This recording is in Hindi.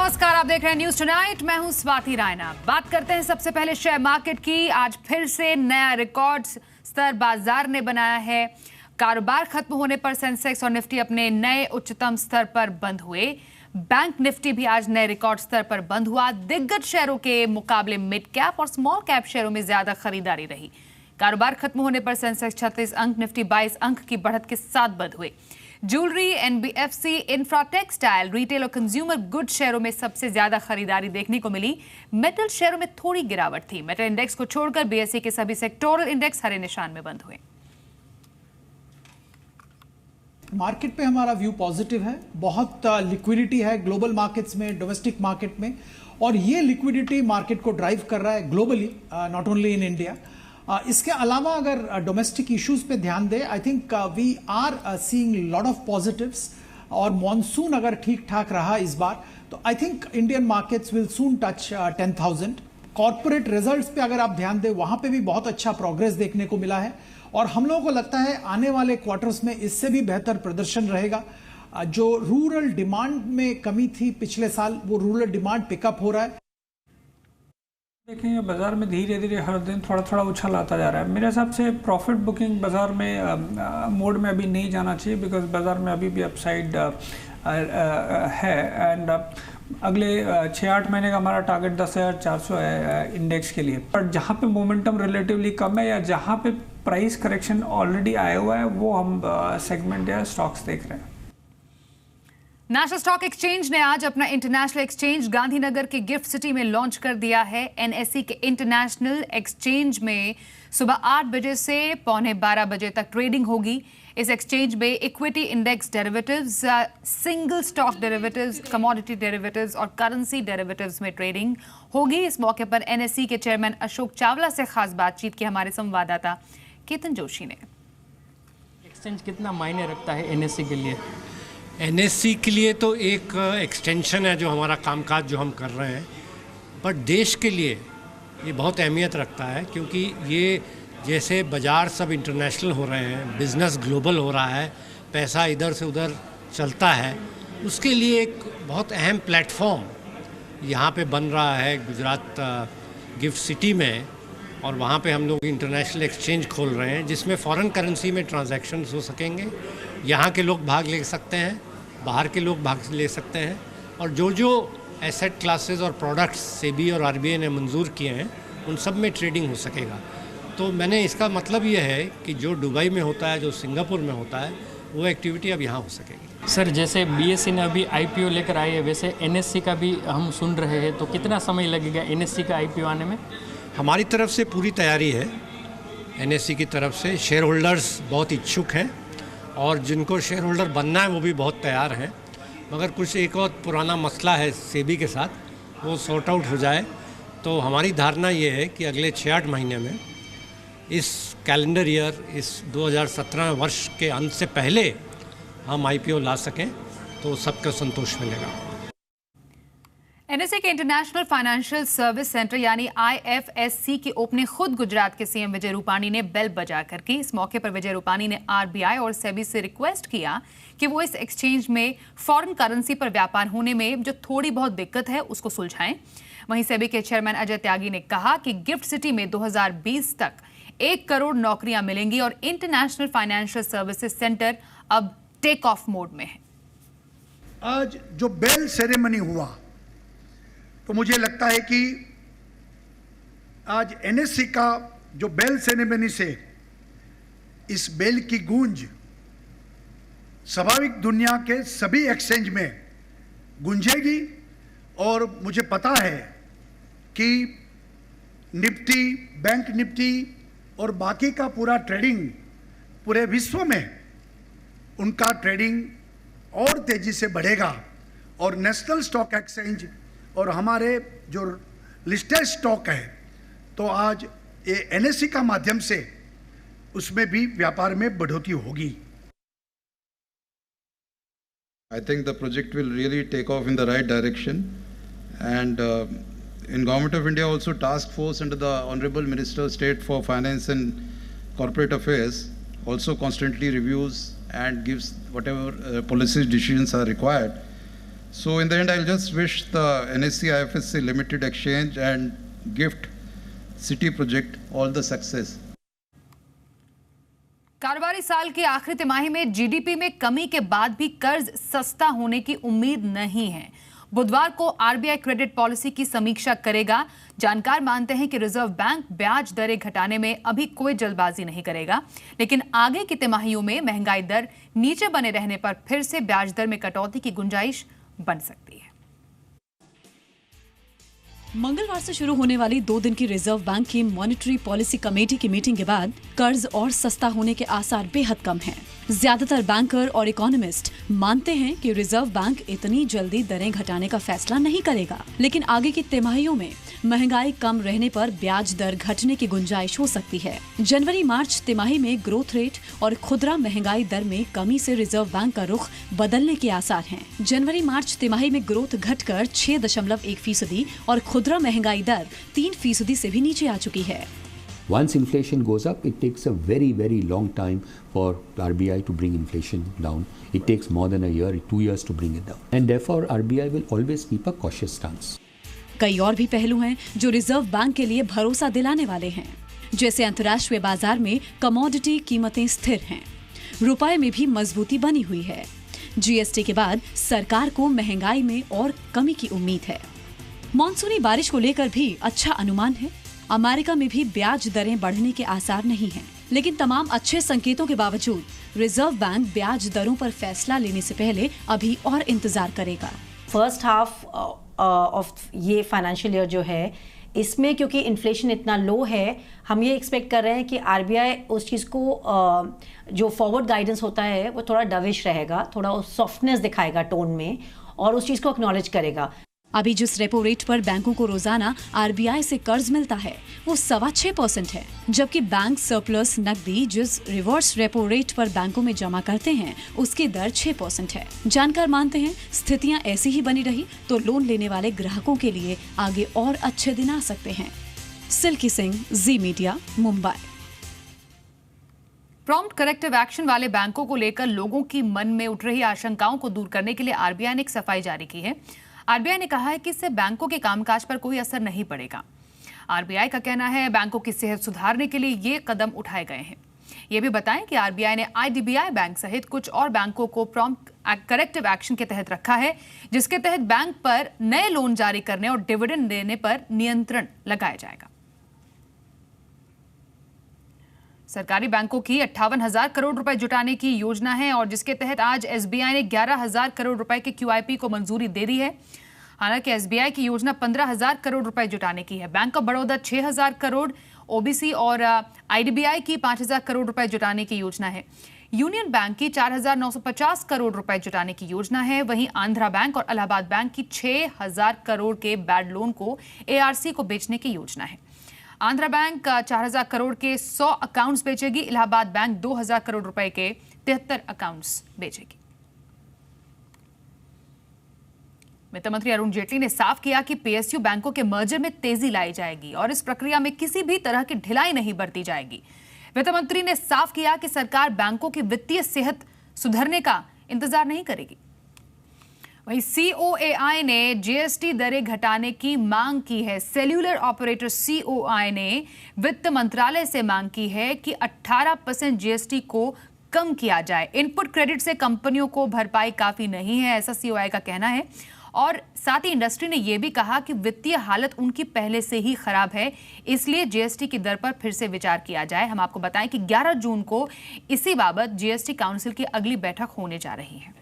नमस्कार, आप देख रहे हैं न्यूज टुनाइट। मैं हूं स्वाति रायना। बात करते हैं सबसे पहले शेयर मार्केट की। आज फिर से नया रिकॉर्ड स्तर बाजार ने बनाया है। कारोबार खत्म होने पर सेंसेक्स और निफ्टी अपने नए उच्चतम स्तर पर बंद हुए। बैंक निफ्टी भी आज नए रिकॉर्ड स्तर पर बंद हुआ। दिग्गज शेयरों के मुकाबले मिड कैप और स्मॉल कैप शेयरों में ज्यादा खरीदारी रही। कारोबार खत्म होने पर सेंसेक्स 36 अंक, निफ्टी 22 अंक की बढ़त के साथ बंद हुए। Jewellery, NBFC, infra, textile, retail और कंज्यूमर गुड शेयरों में सबसे ज्यादा खरीदारी देखने को मिली। मेटल शेयरों में थोड़ी गिरावट थी। मेटल इंडेक्स को छोड़कर बीएसई के सभी सेक्टोरल इंडेक्स हरे निशान में बंद हुए। मार्केट पे हमारा व्यू पॉजिटिव है। बहुत लिक्विडिटी है ग्लोबल मार्केट्स में, डोमेस्टिक मार्केट में, और ये लिक्विडिटी मार्केट को ड्राइव कर रहा है globally, not only in India. इसके अलावा अगर डोमेस्टिक इश्यूज पे ध्यान दें, I think we are seeing lot of positives. और मॉनसून अगर ठीक ठाक रहा इस बार तो I think Indian markets will soon touch 10,000। Corporate results पे अगर आप ध्यान दें, वहां पे भी बहुत अच्छा प्रोग्रेस देखने को मिला है और हम लोगों को लगता है आने वाले क्वार्टर्स में इससे भी बेहतर प्रदर्शन रहेगा। जो रूरल डिमांड में कमी थी पिछले साल, वो रूरल डिमांड पिकअप हो रहा है। देखिए, बाजार में धीरे धीरे हर दिन थोड़ा थोड़ा उछाल आता जा रहा है। मेरे हिसाब से प्रॉफिट बुकिंग बाजार में मोड में अभी नहीं जाना चाहिए, बिकॉज बाजार में अभी भी अपसाइड है। एंड अगले 6-8 महीने का हमारा टारगेट 10,400 है इंडेक्स के लिए। पर जहाँ पे मोमेंटम रिलेटिवली कम है या जहाँ पे प्राइस करेक्शन ऑलरेडी आया हुआ है, वो हम सेगमेंट या स्टॉक्स देख रहे हैं। नेशनल स्टॉक एक्सचेंज ने आज अपना इंटरनेशनल एक्सचेंज गांधीनगर के गिफ्ट सिटी में लॉन्च कर दिया है। एनएसई के इंटरनेशनल एक्सचेंज में सुबह 8 बजे से पौने 12 बजे तक ट्रेडिंग होगी। इस एक्सचेंज में equity index derivatives, single stock derivatives, commodity derivatives और करेंसी डेरिवेटिव्स में ट्रेडिंग होगी। इस मौके पर एनएसई के चेयरमैन अशोक चावला से खास बातचीत की हमारे संवाददाता केतन जोशी ने। एक्सचेंज कितना मायने रखता है एनएसई के लिए? एनएससी के लिए तो एक एक्सटेंशन है जो हमारा कामकाज जो हम कर रहे हैं, बट देश के लिए ये बहुत अहमियत रखता है, क्योंकि ये जैसे बाज़ार सब इंटरनेशनल हो रहे हैं, बिज़नेस ग्लोबल हो रहा है, पैसा इधर से उधर चलता है, उसके लिए एक बहुत अहम प्लेटफॉर्म यहाँ पे बन रहा है गुजरात गिफ्ट सिटी में। और वहाँ पे हम लोग इंटरनेशनल एक्सचेंज खोल रहे हैं जिसमें फ़ॉरेन करेंसी में ट्रांजैक्शंस हो सकेंगे। यहाँ के लोग भाग ले सकते हैं, बाहर के लोग भाग ले सकते हैं, और जो एसेट क्लासेस और प्रोडक्ट्स सेबी और आरबीआई ने मंजूर किए हैं उन सब में ट्रेडिंग हो सकेगा। तो मैंने इसका मतलब ये है कि जो दुबई में होता है, जो सिंगापुर में होता है, वो एक्टिविटी अब यहाँ हो सकेगी। सर, जैसे बीएसई ने अभी आईपीओ लेकर आई है, वैसे एनएससी का भी हम सुन रहे हैं, तो कितना समय लगेगा एनएससी का आईपीओ आने में? हमारी तरफ से पूरी तैयारी है। एनएससी की तरफ से शेयर होल्डर्स बहुत इच्छुक हैं और जिनको शेयर होल्डर बनना है वो भी बहुत तैयार हैं, मगर कुछ एक और पुराना मसला है सेबी के साथ, वो सॉर्ट आउट हो जाए तो हमारी धारणा ये है कि अगले 6-8 महीने में इस कैलेंडर ईयर, इस 2017 वर्ष के अंत से पहले हम आईपीओ ला सकें तो सबका संतोष मिलेगा। एनएसई के इंटरनेशनल फाइनेंशियल सर्विस सेंटर यानी आईएफएससी की ओपनिंग खुद गुजरात के सीएम विजय रूपाणी ने बेल बजाकर की। इस मौके पर विजय रूपाणी ने आरबीआई और सेबी से रिक्वेस्ट किया कि वो इस एक्सचेंज में फॉरेन करेंसी पर व्यापार होने में जो थोड़ी बहुत दिक्कत है उसको सुलझाएं। वहीं सेबी के चेयरमैन अजय त्यागी ने कहा कि गिफ्ट सिटी में 2020 तक 1 करोड़ नौकरियां मिलेंगी और इंटरनेशनल फाइनेंशियल सर्विसेज सेंटर अब टेक ऑफ मोड में है। आज जो बेल सेरेमनी हुआ तो मुझे लगता है कि आज एनएससी का जो बेल सेरेमनी से इस बेल की गूंज स्वाभाविक दुनिया के सभी एक्सचेंज में गूंजेगी। और मुझे पता है कि निफ्टी, बैंक निफ्टी और बाकी का पूरा ट्रेडिंग पूरे विश्व में उनका ट्रेडिंग और तेजी से बढ़ेगा। और नेशनल स्टॉक एक्सचेंज और हमारे जो लिस्टेड स्टॉक है, तो आज ये एनएससी का माध्यम से उसमें भी व्यापार में बढ़ोतरी होगी। I think the project will really take off in the right direction, and in Government of India also task force under the Honorable Minister of State for Finance and Corporate Affairs also constantly reviews and gives whatever policy decisions are required. So in the end, I'll just wish the NSE IFSC Limited Exchange and GIFT City project all the success. कारोबारी साल की आखिरी तिमाही में जीडीपी में कमी के बाद भी कर्ज सस्ता होने की उम्मीद नहीं है। बुधवार को आरबीआई क्रेडिट पॉलिसी की समीक्षा करेगा। जानकार मानते हैं कि रिजर्व बैंक ब्याज दरें घटाने में अभी कोई जल्दबाजी नहीं करेगा, लेकिन आगे की तिमाहियों में महंगाई दर नीचे बने रहने पर फिर से ब्याज दर में कटौती की गुंजाइश बन सकती है। मंगलवार से शुरू होने वाली 2 दिन की रिजर्व बैंक की मॉनेटरी पॉलिसी कमेटी की मीटिंग के बाद कर्ज और सस्ता होने के आसार बेहद कम हैं। ज्यादातर बैंकर और इकोनॉमिस्ट मानते हैं कि रिजर्व बैंक इतनी जल्दी दरें घटाने का फैसला नहीं करेगा, लेकिन आगे की तिमाहियों में महंगाई कम रहने पर ब्याज दर घटने की गुंजाइश हो सकती है। जनवरी मार्च तिमाही में ग्रोथ रेट और खुदरा महंगाई दर में कमी से रिजर्व बैंक का रुख बदलने के आसार हैं। जनवरी मार्च तिमाही में ग्रोथ घटकर 6.1% और खुदरा महंगाई दर 3% से भी नीचे आ चुकी है। Once inflation goes up, it takes a very, very long time for RBI to bring inflation down. It takes more than a year, 2 years to bring it down. And therefore, RBI will always keep a cautious stance. कई और भी पहलू हैं जो रिजर्व बैंक के लिए भरोसा दिलाने वाले हैं, जैसे अंतर्राष्ट्रीय बाजार में कमोडिटी कीमतें स्थिर हैं, रुपए में भी मजबूती बनी हुई है। जीएसटी के बाद सरकार को महंगाई में और कमी की उम्मीद है। मॉनसूनी बारिश को लेकर भी अच्छा अनुमान है। अमेरिका में भी ब्याज दरें बढ़ने के आसार नहीं हैं, लेकिन तमाम अच्छे संकेतों के बावजूद रिजर्व बैंक ब्याज दरों पर फैसला लेने से पहले अभी और इंतजार करेगा। फर्स्ट हाफ ऑफ ये फाइनेंशियल ईयर जो है, इसमें क्योंकि इन्फ्लेशन इतना लो है, हम ये एक्सपेक्ट कर रहे हैं कि आरबीआई उस चीज़ को जो फॉरवर्ड गाइडेंस होता है वो थोड़ा डविश रहेगा, थोड़ा सॉफ्टनेस दिखाएगा टोन में और उस चीज़ को एक्नॉलेज करेगा। अभी जिस रेपो रेट पर बैंकों को रोजाना आरबीआई से कर्ज मिलता है वो 6.25% है, जबकि बैंक सरप्लस नकदी जिस रिवर्स रेपो रेट पर बैंकों में जमा करते हैं उसकी दर 6% है। जानकार मानते हैं स्थितियां ऐसी ही बनी रही तो लोन लेने वाले ग्राहकों के लिए आगे और अच्छे दिन आ सकते हैं। Silky Singh, Zee Media, Mumbai. Prompt corrective action वाले बैंकों को लेकर लोगों की मन में उठ रही आशंकाओं को दूर करने के लिए आरबीआई ने एक सफाई जारी की है। आरबीआई ने कहा है कि इससे बैंकों के कामकाज पर कोई असर नहीं पड़ेगा। आरबीआई का कहना है बैंकों की सेहत सुधारने के लिए ये कदम उठाए गए हैं। ये भी बताएं कि आरबीआई ने आईडीबीआई बैंक सहित कुछ और बैंकों को प्रॉम्प्ट करेक्टिव एक्शन के तहत रखा है, जिसके तहत बैंक पर नए लोन जारी करने और डिविडेंड देने पर नियंत्रण लगाया जाएगा। सरकारी बैंकों की 58,000 करोड़ रुपए जुटाने की योजना है और जिसके तहत आज एसबीआई ने 11,000 करोड़ रुपए के क्यूआईपी को मंजूरी दे दी है। हालांकि एसबीआई की योजना 15,000 करोड़ रुपए जुटाने की है। Bank of Baroda 6,000 crore, OBC और आईडीबीआई की 5,000 करोड़ रुपए जुटाने की योजना है। यूनियन बैंक की 4,950 करोड़ रुपए जुटाने की योजना है। वहीं आंध्रा बैंक और इलाहाबाद बैंक की 6,000 करोड़ के बैड लोन को एआरसी को बेचने की योजना है। आंध्रा बैंक 4,000 करोड़ के 100 अकाउंट्स बेचेगी। इलाहाबाद बैंक 2,000 करोड़ रुपए के 73 अकाउंट्स बेचेगी। वित्त मंत्री अरुण जेटली ने साफ किया कि पीएसयू बैंकों के मर्जर में तेजी लाई जाएगी और इस प्रक्रिया में किसी भी तरह की ढिलाई नहीं बरती जाएगी। वित्त मंत्री ने साफ किया कि सरकार बैंकों की वित्तीय सेहत सुधरने का इंतजार नहीं करेगी। वहीं सीओएआई ने जीएसटी दरें घटाने की मांग की है। सेल्यूलर ऑपरेटर सीओआई ने वित्त मंत्रालय से मांग की है कि 18% जीएसटी को कम किया जाए। इनपुट क्रेडिट से कंपनियों को भरपाई काफी नहीं है, ऐसा सीओआई का कहना है। और साथ ही इंडस्ट्री ने यह भी कहा कि वित्तीय हालत उनकी पहले से ही खराब है, इसलिए जीएसटी की दर पर फिर से विचार किया जाए। हम आपको बताएं कि 11 जून को इसी बाबत जीएसटी काउंसिल की अगली बैठक होने जा रही है।